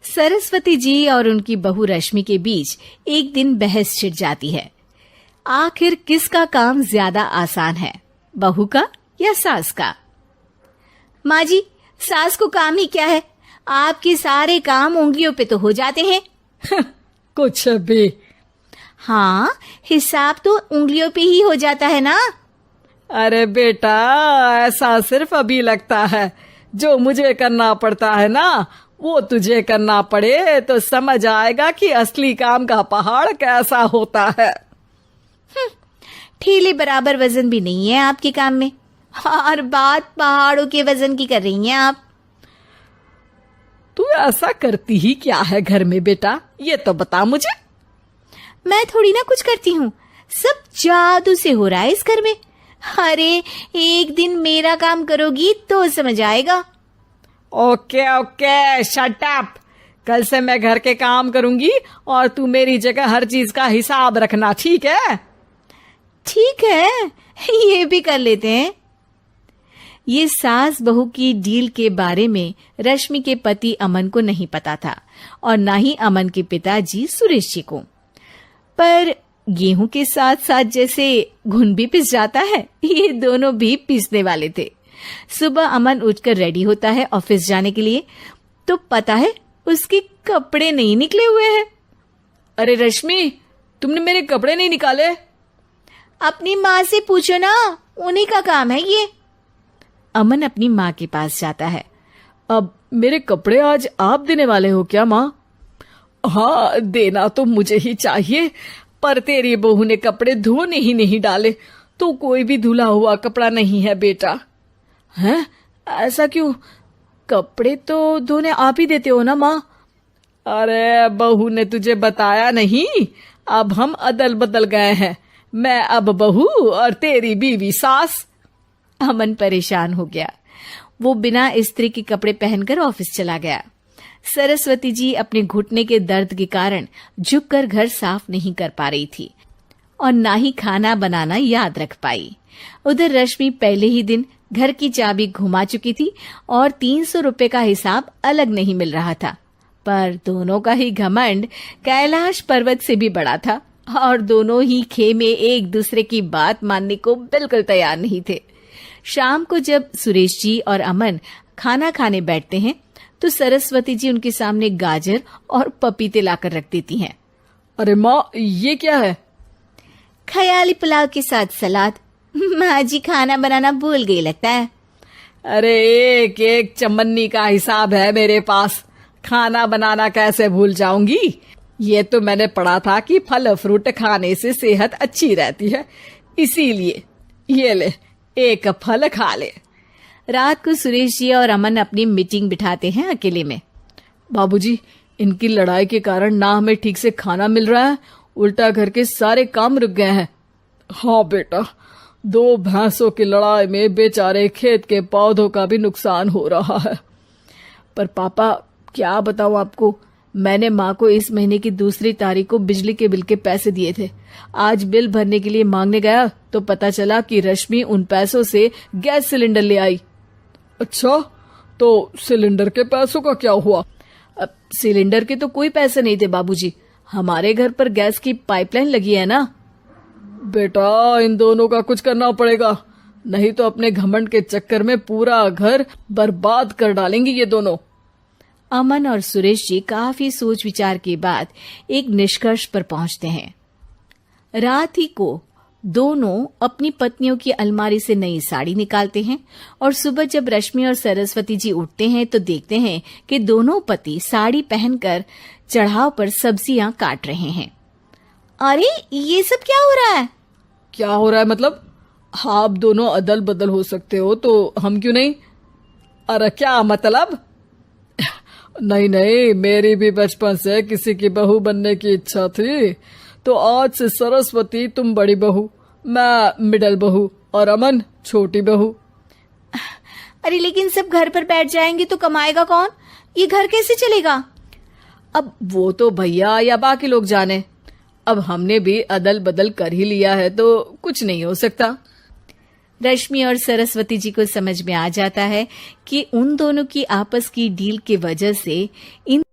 सरस्वती जी और उनकी बहू रश्मि के बीच एक दिन बहस छिड़ जाती है। आखिर किसका काम ज्यादा आसान है, बहू का या सास का? माँ जी, सास को काम ही क्या है, आपके सारे काम उंगलियों पे तो हो जाते हैं। कुछ भी। हाँ, हिसाब तो उंगलियों पे ही हो जाता है ना। अरे बेटा, ऐसा सिर्फ अभी लगता है। जो मुझे करना पड़ता है ना, वो तुझे करना पड़े तो समझ आएगा कि असली काम का पहाड़ कैसा होता है। ठेले बराबर वजन भी नहीं है आपके काम में, और बात पहाड़ों के वजन की कर रही हैं आप। तू ऐसा करती ही क्या है घर में बेटा, ये तो बता मुझे। मैं थोड़ी ना कुछ करती हूँ, सब जादू से हो रहा है इस घर में। अरे एक दिन मेरा काम करोगी तो समझ आएगा। Okay okay, shut up. कल से मैं घर के काम करूंगी और तू मेरी जगह हर चीज का हिसाब रखना, ठीक है? ठीक है, ये भी कर लेते हैं। ये सास बहू की डील के बारे में रश्मि के पति अमन को नहीं पता था और ना ही अमन के पिताजी सुरेश जी को। पर गेहूं के साथ साथ जैसे घुन भी पिस जाता है, ये दोनों भी पीसने वाले थे। सुबह अमन उठकर रेडी होता है ऑफिस जाने के लिए, तो पता है उसके कपड़े नहीं निकले हुए हैं। अरे रश्मि, तुमने मेरे कपड़े नहीं निकाले? अपनी माँ से पूछो ना, उन्हीं का काम है ये। अमन अपनी माँ के पास जाता है। अब मेरे कपड़े आज आप देने वाले हो क्या माँ? हाँ, देना तो मुझे ही चाहिए, पर तेरी बहू ने कपड़े धोने ही नहीं डाले, तो कोई भी धुला हुआ कपड़ा नहीं है बेटा। हैं? ऐसा क्यों? कपड़े तो धोने आप ही देते हो ना माँ? अरे बहू ने तुझे बताया नहीं, अब हम अदल बदल गए हैं। मैं अब बहू और तेरी बीवी सास। अमन परेशान हो गया। वो बिना इस्त्री के कपड़े पहनकर ऑफिस चला गया। सरस्वती जी अपने घुटने के दर्द के कारण झुककर घर साफ नहीं कर पा रही थी और ना ही खाना बनाना याद रख पाई। उधर रश्मि पहले ही दिन घर की चाबी घुमा चुकी थी और 300 रुपए का हिसाब अलग नहीं मिल रहा था। पर दोनों का ही घमंड कैलाश पर्वत से भी बड़ा था और दोनों ही खेमे एक दूसरे की बात मानने को बिल्कुल तैयार नहीं थे। शाम को जब सुरेश जी और अमन खाना खाने बैठते हैं तो सरस्वती जी उनके सामने गाजर और पपीते लाकर रख देती हैं। अरे माँ, ये क्या है? ख्याली पुलाव के साथ सलाद। माँ जी खाना बनाना भूल गई लगता है। अरे एक एक चमन्नी का हिसाब है मेरे पास, खाना बनाना कैसे भूल जाऊंगी? ये तो मैंने पढ़ा था कि फल फ्रूट खाने से सेहत अच्छी रहती है, इसीलिए ये ले, एक फल खा ले। रात को सुरेश जी और अमन अपनी मीटिंग बिठाते हैं अकेले में। बाबूजी, इनकी लड़ाई के कारण ना हमें ठीक से खाना मिल रहा है, उल्टा घर के सारे काम रुक गए हैं। हाँ बेटा, 2 भैंसों की लड़ाई में बेचारे खेत के पौधों का भी नुकसान हो रहा है। पर पापा, क्या बताऊं आपको, मैंने माँ को इस महीने की 2 तारीख को बिजली के बिल के पैसे दिए थे। आज बिल भरने के लिए मांगने गया तो पता चला कि रश्मि उन पैसों से गैस सिलेंडर ले आई। अच्छा, तो सिलेंडर के पैसों का क्या हुआ? अब सिलेंडर के तो कोई पैसे नहीं थे बाबूजी, हमारे घर पर गैस की पाइपलाइन लगी है ना। बेटा, इन दोनों का कुछ करना पड़ेगा, नहीं तो अपने घमंड के चक्कर में पूरा घर बर्बाद कर डालेंगी ये दोनों। अमन और सुरेश जी काफी सोच विचार के बाद एक निष्कर्ष पर पहुंचते हैं। रात ही को दोनों अपनी पत्नियों की अलमारी से नई साड़ी निकालते हैं और सुबह जब रश्मि और सरस्वती जी उठते हैं तो देखते हैं कि दोनों पति साड़ी पहनकर चढ़ाव पर सब्जियां काट रहे हैं। अरे ये सब क्या हो रहा है? क्या हो रहा है मतलब? आप दोनों अदल बदल हो सकते हो तो हम क्यों नहीं? अरे क्या मतलब? नहीं नहीं, मेरी भी बचपन से किसी की बहू बनने की इच्छा थी, तो आज से सरस्वती तुम बड़ी बहू, मैं मिडल बहू और अमन छोटी बहू। अरे लेकिन सब घर पर बैठ जाएंगे तो कमाएगा कौन? ये घर कैसे चलेगा? अब वो तो भैया या बाकी लोग जाने, अब हमने भी अदल बदल कर ही लिया है तो कुछ नहीं हो सकता। रश्मि और सरस्वती जी को समझ में आ जाता है कि उन दोनों की आपस की डील की वजह से इन